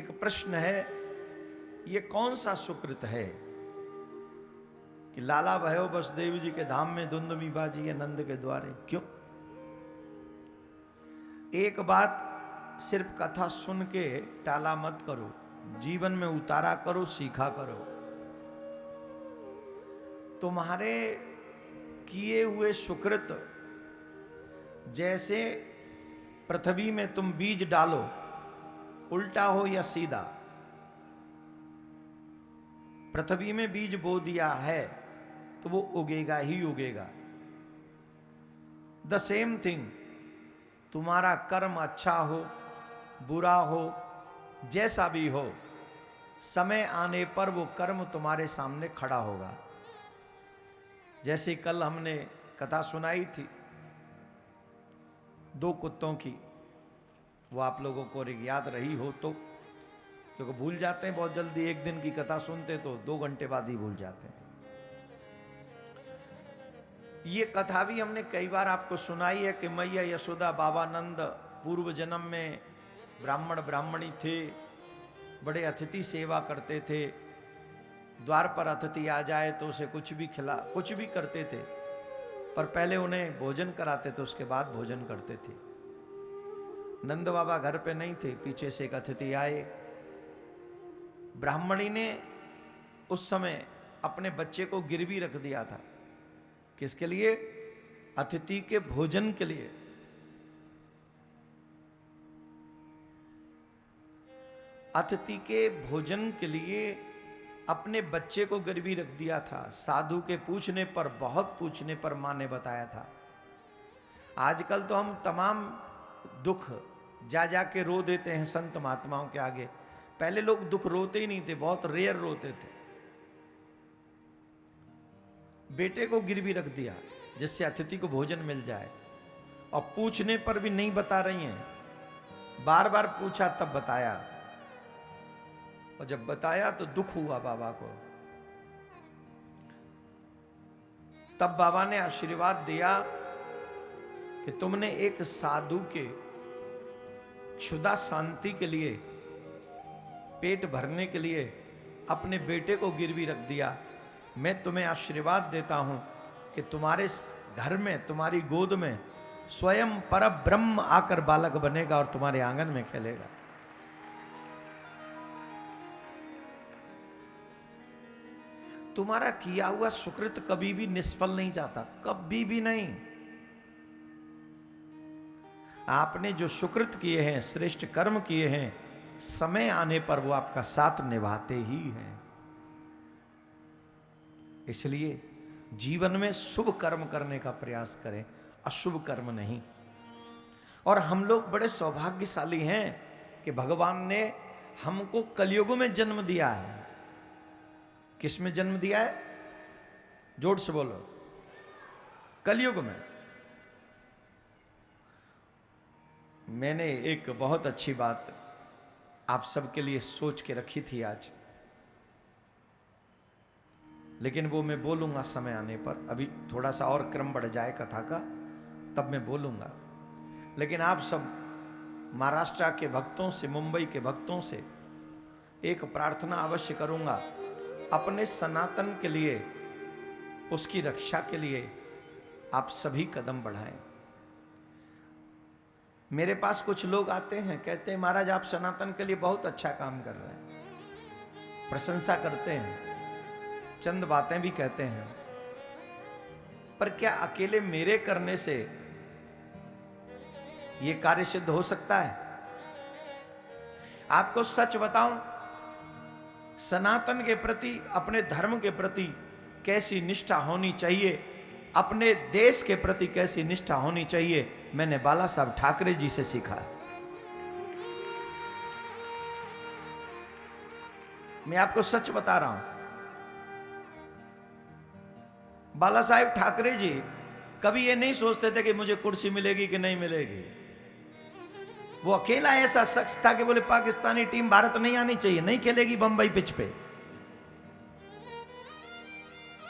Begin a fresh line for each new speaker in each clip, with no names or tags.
एक प्रश्न है, ये कौन सा सुकृत है कि लाला भयो वसुदेव जी के धाम में धुंधमी बाजी है नंद के द्वारे? क्यों? एक बात सिर्फ कथा सुन के टाला मत करो, जीवन में उतारा करो, सीखा करो। तुम्हारे किए हुए सुकृत जैसे पृथ्वी में तुम बीज डालो, उल्टा हो या सीधा, पृथ्वी में बीज बो दिया है तो वो उगेगा ही उगेगा। द सेम थिंग, तुम्हारा कर्म अच्छा हो बुरा हो जैसा भी हो, समय आने पर वो कर्म तुम्हारे सामने खड़ा होगा। जैसे कल हमने कथा सुनाई थी दो कुत्तों की, वो आप लोगों को याद रही हो तो, क्योंकि भूल जाते हैं बहुत जल्दी, एक दिन की कथा सुनते तो 2 घंटे बाद ही भूल जाते हैं। ये कथा भी हमने कई बार आपको सुनाई है कि मैया यशोदा बाबा नंद पूर्व जन्म में ब्राह्मण ब्राह्मणी थे, बड़े अतिथि सेवा करते थे। द्वार पर अतिथि आ जाए तो उसे कुछ भी करते थे, पर पहले उन्हें भोजन कराते थे, उसके बाद भोजन करते थे। नंद बाबा घर पे नहीं थे, पीछे से एक अतिथि आए। ब्राह्मणी ने उस समय अपने बच्चे को गिरवी रख दिया था। किसके लिए? अतिथि के भोजन के लिए। अतिथि के भोजन के लिए अपने बच्चे को गिरवी रख दिया था। साधु के पूछने पर, बहुत पूछने पर मां ने बताया था। आजकल तो हम तमाम दुख जा के रो देते हैं संत महात्माओं के आगे। पहले लोग दुख रोते ही नहीं थे, बहुत रेयर रोते थे। बेटे को गिरवी रख दिया जिससे अतिथि को भोजन मिल जाए, और पूछने पर भी नहीं बता रही हैं। बार बार पूछा तब बताया, और जब बताया तो दुख हुआ बाबा को। तब बाबा ने आशीर्वाद दिया कि तुमने एक साधु के क्षुधा शांति के लिए, पेट भरने के लिए अपने बेटे को गिरवी रख दिया। मैं तुम्हें आशीर्वाद देता हूं कि तुम्हारे घर में, तुम्हारी गोद में स्वयं परब्रह्म आकर बालक बनेगा और तुम्हारे आंगन में खेलेगा। तुम्हारा किया हुआ सुकृत कभी भी निष्फल नहीं जाता, कभी भी नहीं। आपने जो सुकृत किए हैं, श्रेष्ठ कर्म किए हैं, समय आने पर वो आपका साथ निभाते ही हैं। इसलिए जीवन में शुभ कर्म करने का प्रयास करें, अशुभ कर्म नहीं। और हम लोग बड़े सौभाग्यशाली हैं कि भगवान ने हमको कलयुग में जन्म दिया है। किस में जन्म दिया है? जोर से बोलो। कलयुग में। मैंने एक बहुत अच्छी बात आप सबके लिए सोच के रखी थी आज, लेकिन वो मैं बोलूंगा समय आने पर। अभी थोड़ा सा और क्रम बढ़ जाए कथा का, तब मैं बोलूंगा। लेकिन आप सब महाराष्ट्र के भक्तों से, मुंबई के भक्तों से एक प्रार्थना अवश्य करूंगा। अपने सनातन के लिए, उसकी रक्षा के लिए आप सभी कदम बढ़ाएं। मेरे पास कुछ लोग आते हैं, कहते हैं महाराज आप सनातन के लिए बहुत अच्छा काम कर रहे हैं, प्रशंसा करते हैं, चंद बातें भी कहते हैं, पर क्या अकेले मेरे करने से यह कार्य सिद्ध हो सकता है? आपको सच बताऊं, सनातन के प्रति, अपने धर्म के प्रति कैसी निष्ठा होनी चाहिए, अपने देश के प्रति कैसी निष्ठा होनी चाहिए, मैंने बाला साहब ठाकरे जी से सीखा। मैं आपको सच बता रहा हूं, बाला साहेब ठाकरे जी कभी ये नहीं सोचते थे कि मुझे कुर्सी मिलेगी कि नहीं मिलेगी। वो अकेला ऐसा शख्स था कि बोले पाकिस्तानी टीम भारत नहीं आनी चाहिए, नहीं खेलेगी बंबई पिच पे।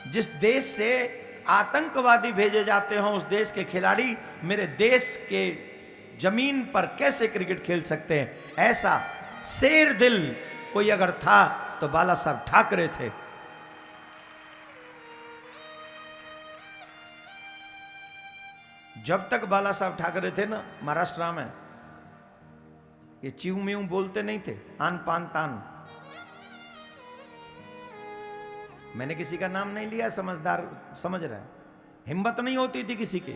जिस देश से आतंकवादी भेजे जाते हो उस देश के खिलाड़ी मेरे देश के जमीन पर कैसे क्रिकेट खेल सकते हैं? ऐसा शेर दिल कोई अगर था तो बाला साहब ठाकरे थे। जब तक बाला साहब ठाकरे थे ना महाराष्ट्र में, ये च्यू म्यू बोलते नहीं थे, आन पान तान। मैंने किसी का नाम नहीं लिया, समझदार समझ रहे हैं, हिम्मत नहीं होती थी किसी की।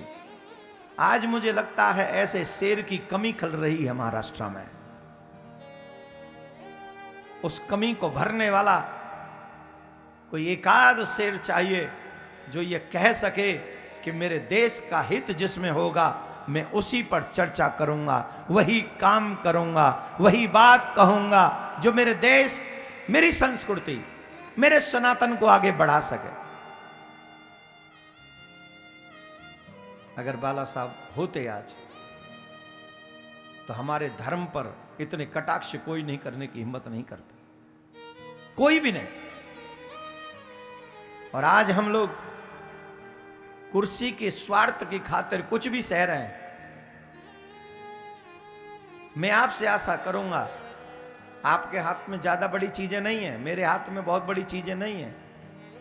आज मुझे लगता है ऐसे शेर की कमी खल रही है महाराष्ट्र में। उस कमी को भरने वाला कोई एकाध शेर चाहिए जो ये कह सके कि मेरे देश का हित जिसमें होगा मैं उसी पर चर्चा करूंगा, वही काम करूंगा, वही बात कहूंगा जो मेरे देश, मेरी संस्कृति, मेरे सनातन को आगे बढ़ा सके। अगर बाला साहब होते आज तो हमारे धर्म पर इतने कटाक्ष कोई नहीं करने की हिम्मत नहीं करता, कोई भी नहीं। और आज हम लोग कुर्सी के स्वार्थ की खातिर कुछ भी सह रहे हैं। मैं आपसे आशा करूंगा, आपके हाथ में ज्यादा बड़ी चीजें नहीं है, मेरे हाथ में बहुत बड़ी चीजें नहीं है।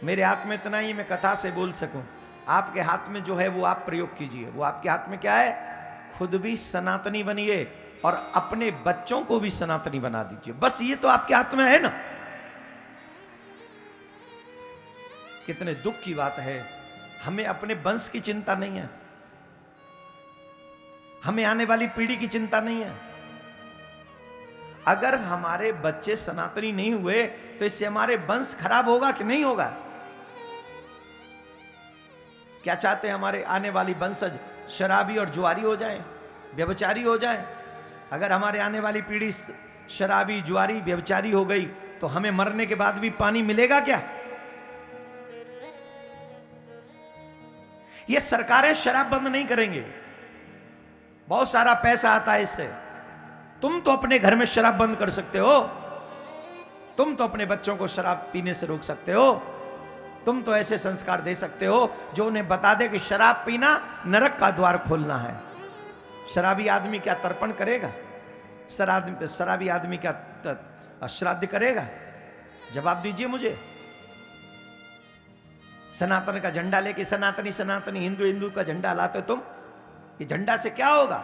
मेरे हाथ में इतना ही मैं कथा से बोल सकूं, आपके हाथ में जो है वो आप प्रयोग कीजिए। वो आपके हाथ में क्या है? खुद भी सनातनी बनिए और अपने बच्चों को भी सनातनी बना दीजिए। बस ये तो आपके हाथ में है ना। कितने दुख की बात है, हमें अपने वंश की चिंता नहीं है, हमें आने वाली पीढ़ी की चिंता नहीं है। अगर हमारे बच्चे सनातनी नहीं हुए तो इससे हमारे वंश खराब होगा कि नहीं होगा? क्या चाहते हैं हमारे आने वाली वंशज शराबी और जुआरी हो जाए, व्यभिचारी हो जाए? अगर हमारे आने वाली पीढ़ी शराबी, जुआरी, व्यभिचारी हो गई तो हमें मरने के बाद भी पानी मिलेगा क्या? ये सरकारें शराब बंद नहीं करेंगे, बहुत सारा पैसा आता है इससे। तुम तो अपने घर में शराब बंद कर सकते हो, तुम तो अपने बच्चों को शराब पीने से रोक सकते हो, तुम तो ऐसे संस्कार दे सकते हो जो उन्हें बता दे कि शराब पीना नरक का द्वार खोलना है। शराबी आदमी क्या तर्पण करेगा? शराबी आदमी क्या श्राद्ध करेगा? जवाब दीजिए मुझे। सनातन का झंडा लेके सनातनी सनातनी हिंदू हिंदू का झंडा लाते तुम, ये झंडा से क्या होगा?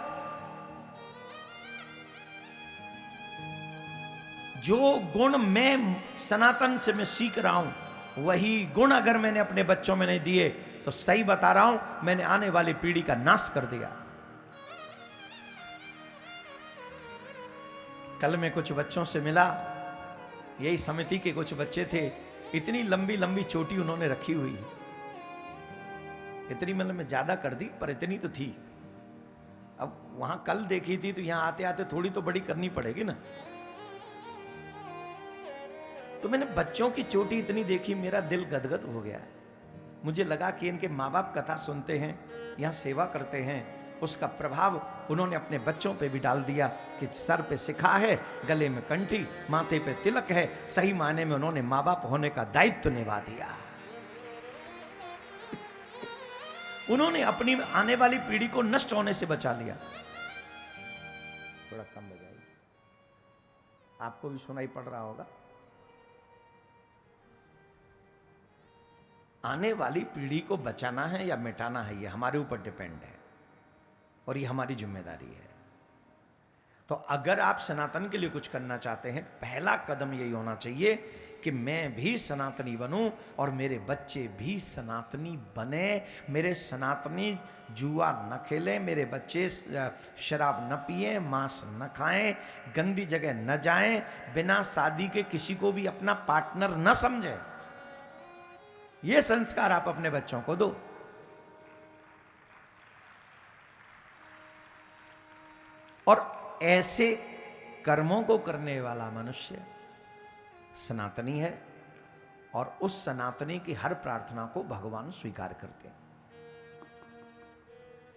जो गुण मैं सनातन से मैं सीख रहा हूं, वही गुण अगर मैंने अपने बच्चों में नहीं दिए तो सही बता रहा हूं मैंने आने वाली पीढ़ी का नाश कर दिया। कल मैं कुछ बच्चों से मिला, यही समिति के कुछ बच्चे थे, इतनी लंबी लंबी चोटी उन्होंने रखी हुई, इतनी मतलब मैं ज्यादा कर दी पर इतनी तो थी। अब वहां कल देखी थी तो यहां आते आते थोड़ी तो बड़ी करनी पड़ेगी ना। तो मैंने बच्चों की चोटी इतनी देखी, मेरा दिल गदगद हो गया। मुझे लगा कि इनके माँ बाप कथा सुनते हैं, यहाँ सेवा करते हैं, उसका प्रभाव उन्होंने अपने बच्चों पे भी डाल दिया कि सर पे सिखा है, गले में कंठी, माथे पे तिलक है। सही मायने में उन्होंने माँ बाप होने का दायित्व निभा दिया। उन्होंने अपनी आने वाली पीढ़ी को नष्ट होने से बचा लिया। थोड़ा कम बजाइए, आपको भी सुनाई पड़ रहा होगा। आने वाली पीढ़ी को बचाना है या मिटाना है, ये हमारे ऊपर डिपेंड है और ये हमारी जिम्मेदारी है। तो अगर आप सनातन के लिए कुछ करना चाहते हैं, पहला कदम यही होना चाहिए कि मैं भी सनातनी बनूं और मेरे बच्चे भी सनातनी बने। मेरे सनातनी जुआ न खेलें, मेरे बच्चे शराब न पिए, मांस न खाएं, गंदी जगह न जाएं, बिना शादी के किसी को भी अपना पार्टनर न समझें। ये संस्कार आप अपने बच्चों को दो। और ऐसे कर्मों को करने वाला मनुष्य सनातनी है और उस सनातनी की हर प्रार्थना को भगवान स्वीकार करते हैं।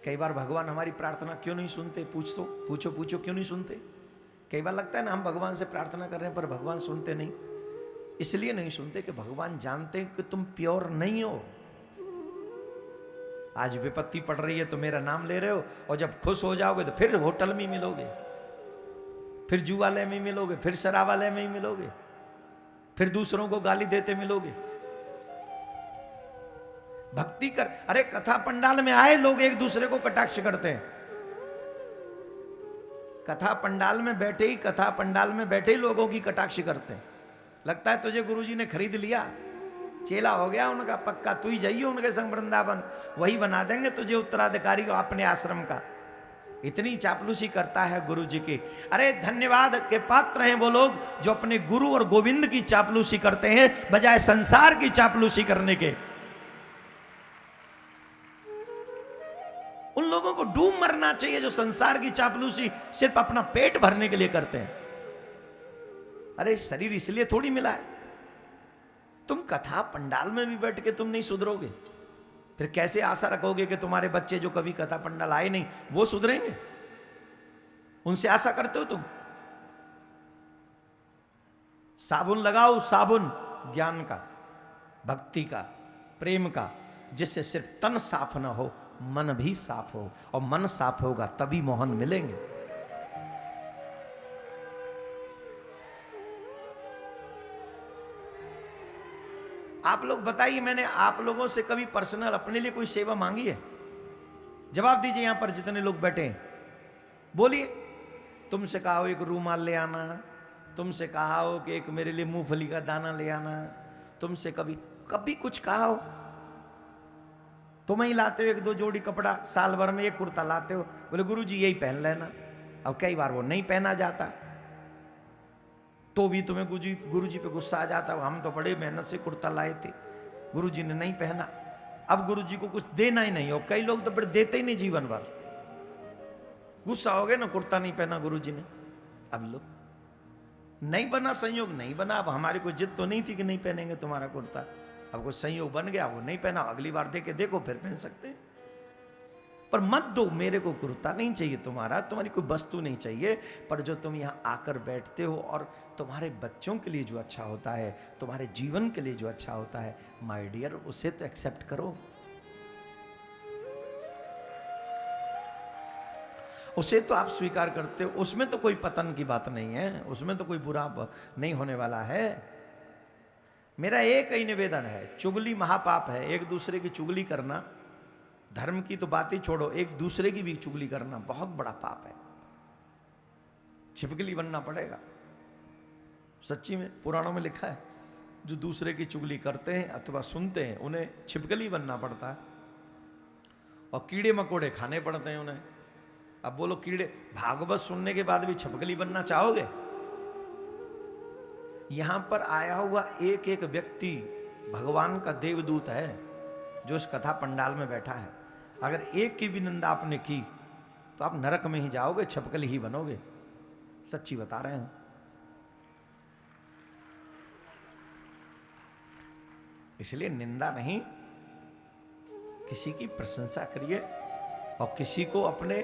कई बार भगवान हमारी प्रार्थना क्यों नहीं सुनते? पूछो क्यों नहीं सुनते? कई बार लगता है ना हम भगवान से प्रार्थना कर रहे हैं पर भगवान सुनते नहीं। इसलिए नहीं सुनते कि भगवान जानते हैं कि तुम प्योर नहीं हो। आज विपत्ति पड़ रही है तो मेरा नाम ले रहे हो और जब खुश हो जाओगे तो फिर होटल में मिलोगे। फिर जुआले में ही मिलोगे, फिर शराब वाले में ही मिलोगे, फिर दूसरों को गाली देते मिलोगे। भक्ति कर, अरे कथा पंडाल में आए लोग एक दूसरे को कटाक्ष करते हैं। कथा पंडाल में बैठे ही लोगों की कटाक्ष करते हैं। लगता है तुझे गुरुजी ने खरीद लिया, चेला हो गया उनका पक्का, तू ही जाइए उनके संग वृंदावन, वही बना देंगे तुझे उत्तराधिकारी अपने आश्रम का। इतनी चापलूसी करता है गुरु जी की। अरे धन्यवाद के पात्र हैं वो लोग जो अपने गुरु और गोविंद की चापलूसी करते हैं बजाय संसार की चापलूसी करने के। उन लोगों को डूब मरना चाहिए जो संसार की चापलूसी सिर्फ अपना पेट भरने के लिए करते हैं। अरे शरीर इसलिए थोड़ी मिला है। तुम कथा पंडाल में भी बैठ के तुम नहीं सुधरोगे, फिर कैसे आशा रखोगे कि तुम्हारे बच्चे जो कभी कथा पंडाल आए नहीं वो सुधरेंगे? उनसे आशा करते हो तुम? साबुन लगाओ, साबुन ज्ञान का, भक्ति का, प्रेम का, जिससे सिर्फ तन साफ ना हो मन भी साफ हो, और मन साफ होगा तभी मोहन मिलेंगे। आप लोग बताइए, मैंने आप लोगों से कभी पर्सनल अपने लिए कोई सेवा मांगी है? जवाब दीजिए यहां पर जितने लोग बैठे हैं, बोलिए। तुमसे कहा हो एक रूमाल ले आना, तुमसे कहा हो कि एक मेरे लिए मूंगफली का दाना ले आना, तुमसे कभी कभी कुछ कहा हो? तुम ही लाते हो एक दो जोड़ी कपड़ा, साल भर में एक कुर्ता लाते हो, बोले गुरुजी यही पहन लेना। अब कई बार वो नहीं पहना जाता तो भी तुम्हें गुरुजी पे गुस्सा आ जाता। हम तो बड़े मेहनत से कुर्ता लाए थे, गुरुजी ने नहीं पहना, अब गुरुजी को कुछ देना ही नहीं। और कई लोग तो बड़े देते ही नहीं जीवन भर, गुस्सा हो गए ना कुर्ता नहीं पहना गुरुजी ने। अब लोग नहीं बना, संयोग नहीं बना। अब हमारी कोई जिद तो नहीं थी कि नहीं पहनेंगे तुम्हारा कुर्ता, अब कोई संयोग बन गया, वो नहीं पहना, अगली बार दे के देखो फिर पहन सकते हैं। पर मत दो, मेरे को कुर्ता नहीं चाहिए तुम्हारा, तुम्हारी कोई वस्तु नहीं चाहिए, पर जो तुम यहां आकर बैठते हो और तुम्हारे बच्चों के लिए जो अच्छा होता है, तुम्हारे जीवन के लिए जो अच्छा होता है, माय डियर, उसे तो एक्सेप्ट करो, उसे तो आप स्वीकार करते हो। उसमें तो कोई पतन की बात नहीं है, उसमें तो कोई बुरा नहीं होने वाला है। मेरा एक ही निवेदन है, चुगली महापाप है। एक दूसरे की चुगली करना, धर्म की तो बात ही छोड़ो, एक दूसरे की भी चुगली करना बहुत बड़ा पाप है। छिपकली बनना पड़ेगा, सच्ची में पुराणों में लिखा है, जो दूसरे की चुगली करते हैं अथवा सुनते हैं उन्हें छिपकली बनना पड़ता है, और कीड़े मकोड़े खाने पड़ते हैं उन्हें। अब बोलो कीड़े, भागवत सुनने के बाद भी छिपकली बनना चाहोगे? यहां पर आया हुआ एक एक व्यक्ति भगवान का देवदूत है जो इस कथा पंडाल में बैठा है। अगर एक की भी निंदा आपने की तो आप नरक में ही जाओगे, छिपकली ही बनोगे, सच्ची बता रहे हैं। इसलिए निंदा नहीं, किसी की प्रशंसा करिए, और किसी को अपने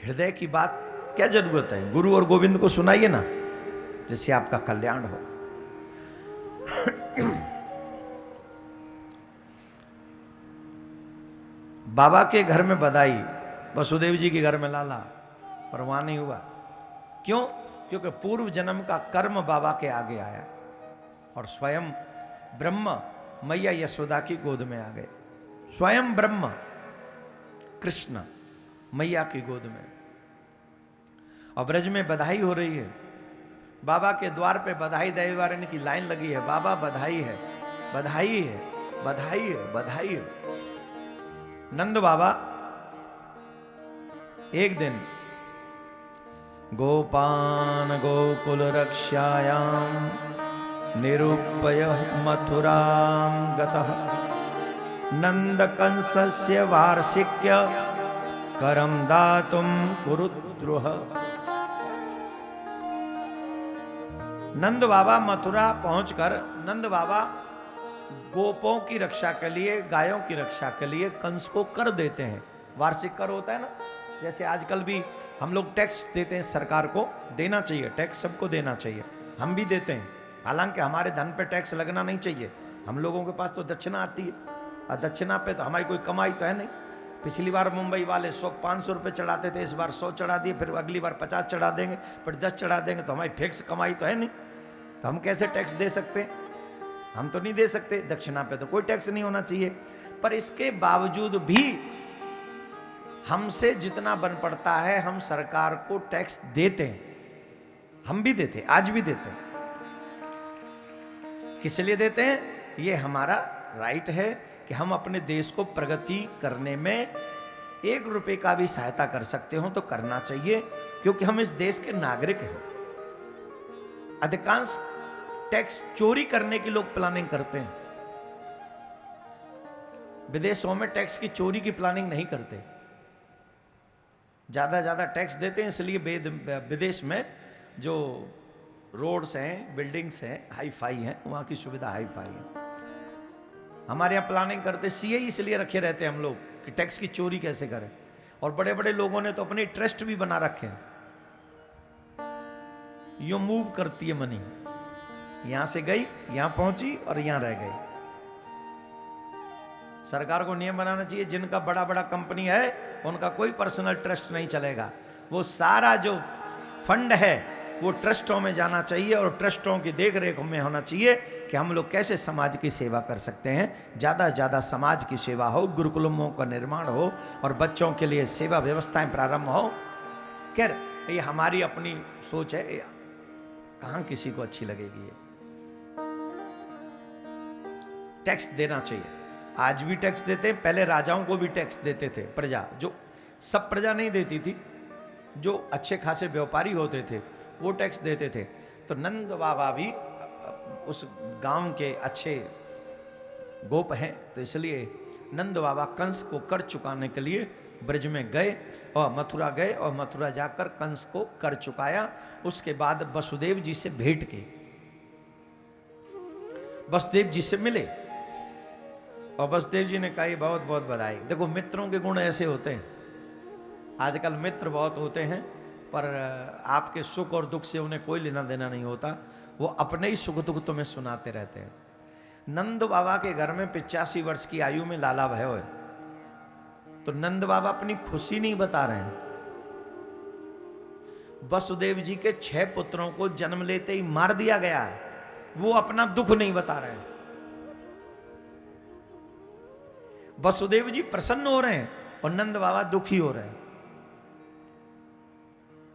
हृदय की बात क्या जरूरत है, गुरु और गोविंद को सुनाइए ना, जिससे आपका कल्याण हो। बाबा के घर में बधाई, वसुदेव जी के घर में लाला, पर वहां नहीं हुआ। क्यों? क्योंकि पूर्व जन्म का कर्म बाबा के आगे आया, और स्वयं ब्रह्म मैया यशोदा की गोद में आ गए। स्वयं ब्रह्म कृष्ण मैया की गोद में, और ब्रज में बधाई हो रही है। बाबा के द्वार पे बधाई देने की लाइन लगी है, बाबा बधाई है, बधाई है, बधाई है, बधाई है। नंद बाबा एक दिन गोपान गोकुल रक्षायाम निरूपय मथुरां गतः नंद कंसस्य वार्षिक्य करम दातुम कुरुद्रुह। नंद बाबा मथुरा पहुंचकर, नंद बाबा गोपों की रक्षा के लिए, गायों की रक्षा के लिए कंस को कर देते हैं। वार्षिक कर होता है ना, जैसे आजकल भी हम लोग टैक्स देते हैं, सरकार को देना चाहिए, टैक्स सबको देना चाहिए, हम भी देते हैं। हालांकि हमारे धन पे टैक्स लगना नहीं चाहिए, हम लोगों के पास तो दक्षिणा आती है, और दक्षिणा पे तो हमारी कोई कमाई तो है नहीं, पिछली बार मुंबई वाले 500 रुपये चढ़ाते थे, इस बार 100 चढ़ा दिए, फिर अगली बार 50 चढ़ा देंगे, फिर 10 चढ़ा देंगे, तो हमारी फिक्स कमाई तो है नहीं, तो हम कैसे टैक्स दे सकते? हम तो नहीं दे सकते। दक्षिणा पे तो कोई टैक्स नहीं होना चाहिए, पर इसके बावजूद भी हमसे जितना बन पड़ता है हम सरकार को टैक्स देते हैं, हम भी देते, आज भी देते हैं। किस लिए देते हैं? ये हमारा राइट है कि हम अपने देश को प्रगति करने में 1 रुपए का भी सहायता कर सकते हो तो करना चाहिए, क्योंकि हम इस देश के नागरिक हैं। अधिकांश टैक्स चोरी करने की लोग प्लानिंग करते हैं, विदेशों में टैक्स की चोरी की प्लानिंग नहीं करते, ज्यादा टैक्स देते हैं, इसलिए विदेश में जो रोड्स हैं, बिल्डिंग्स हैं, हाई फाई हैं, वहां की सुविधा हाई फाई है। हमारे यहाँ प्लानिंग करते सीए इसलिए रखे रहते हैं हम लोग कि टैक्स की चोरी कैसे करें, और बड़े बड़े लोगों ने तो अपने ट्रस्ट भी बना रखे हैं, यूं मूव करती है मनी, यहां से गई, यहां पहुंची और यहां रह गई। सरकार को नियम बनाना चाहिए, जिनका बड़ा बड़ा कंपनी है उनका कोई पर्सनल ट्रस्ट नहीं चलेगा, वो सारा जो फंड है वो ट्रस्टों में जाना चाहिए, और ट्रस्टों की देखरेख में होना चाहिए कि हम लोग कैसे समाज की सेवा कर सकते हैं, ज़्यादा से ज़्यादा समाज की सेवा हो, गुरुकुलों का निर्माण हो और बच्चों के लिए सेवा व्यवस्थाएं प्रारंभ हो। खैर ये हमारी अपनी सोच है, कहाँ किसी को अच्छी लगेगी ये। टैक्स देना चाहिए, आज भी टैक्स देते हैं, पहले राजाओं को भी टैक्स देते थे प्रजा, जो सब प्रजा नहीं देती थी, जो अच्छे खासे व्यापारी होते थे वो टैक्स देते थे। तो नंद बाबा भी उस गांव के अच्छे गोप हैं, तो इसलिए नंद बाबा कंस को कर चुकाने के लिए ब्रज में गए और मथुरा गए, और मथुरा जाकर कंस को कर चुकाया। उसके बाद वसुदेव जी से भेंट की, वसुदेव जी से मिले, और वसुदेव जी ने कहा बहुत बहुत बधाई। देखो मित्रों के गुण ऐसे होते हैं, आजकल मित्र बहुत होते हैं पर आपके सुख और दुख से उन्हें कोई लेना देना नहीं होता, वो अपने ही सुख दुख तुम्हें सुनाते रहते हैं। नंद बाबा के घर में 85 वर्ष की आयु में लाला भय है, तो नंद बाबा अपनी खुशी नहीं बता रहे हैं। वसुदेव जी के 6 पुत्रों को जन्म लेते ही मार दिया गया है, वो अपना दुख नहीं बता रहे हैं। वसुदेव जी प्रसन्न हो रहे हैं और नंद बाबा दुखी हो रहे हैं।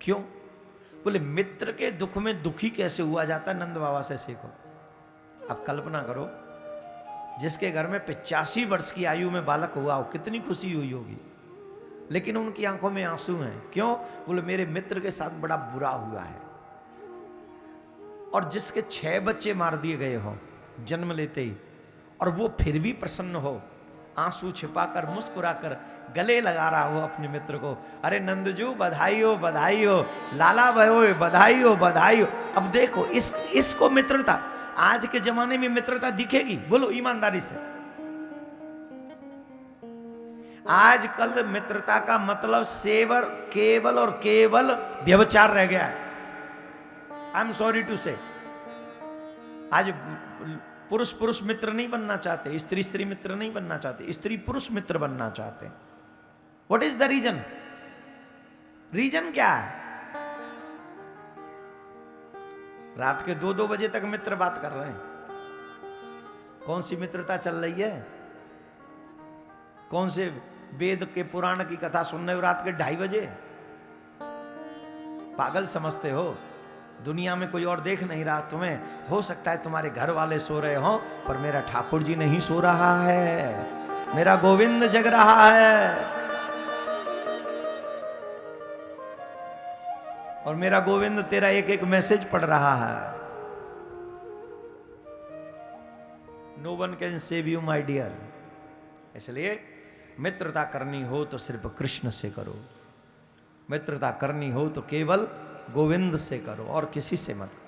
क्यों? बोले मित्र के दुख में दुखी कैसे हुआ जाता है, नंद बाबा से सीखो। अब कल्पना करो, जिसके घर में 85 वर्ष की आयु में बालक हुआ हो, कितनी खुशी हुई होगी, लेकिन उनकी आंखों में आंसू हैं। क्यों? बोले मेरे मित्र के साथ बड़ा बुरा हुआ है। और जिसके 6 बच्चे मार दिए गए हो जन्म लेते ही, और वो फिर भी प्रसन्न हो, आंसू छिपाकर मुस्कुराकर गले लगा रहा हो अपने मित्र को, अरे नंदजू बधाई हो बधाई हो, लाला भयो बधाई हो बधाई हो। अब देखो इसको मित्रता, आज के जमाने में मित्रता दिखेगी? बोलो ईमानदारी से। आजकल मित्रता का मतलब सेवर केवल और केवल व्यभिचार रह गया है। आई एम सॉरी टू से, आज पुरुष पुरुष मित्र नहीं बनना चाहते, स्त्री स्त्री मित्र नहीं बनना चाहते, स्त्री पुरुष मित्र बनना चाहते। What is the reason? Reason क्या है? रात के 2-2 बजे तक मित्र बात कर रहे हैं। कौन सी मित्रता चल रही है? कौन से वेद के पुराण की कथा सुन रहे हो रात के 2:30 बजे? पागल समझते हो? दुनिया में कोई और देख नहीं रहा तुम्हें। हो सकता है तुम्हारे घर वाले सो रहे हो, पर मेरा ठाकुर जी नहीं सो रहा है, मेरा गोविंद जग रहा है, और मेरा गोविंद तेरा एक एक मैसेज पढ़ रहा है। No one can save you my dear. इसलिए मित्रता करनी हो तो सिर्फ कृष्ण से करो, मित्रता करनी हो तो केवल गोविंद से करो और किसी से मत करो।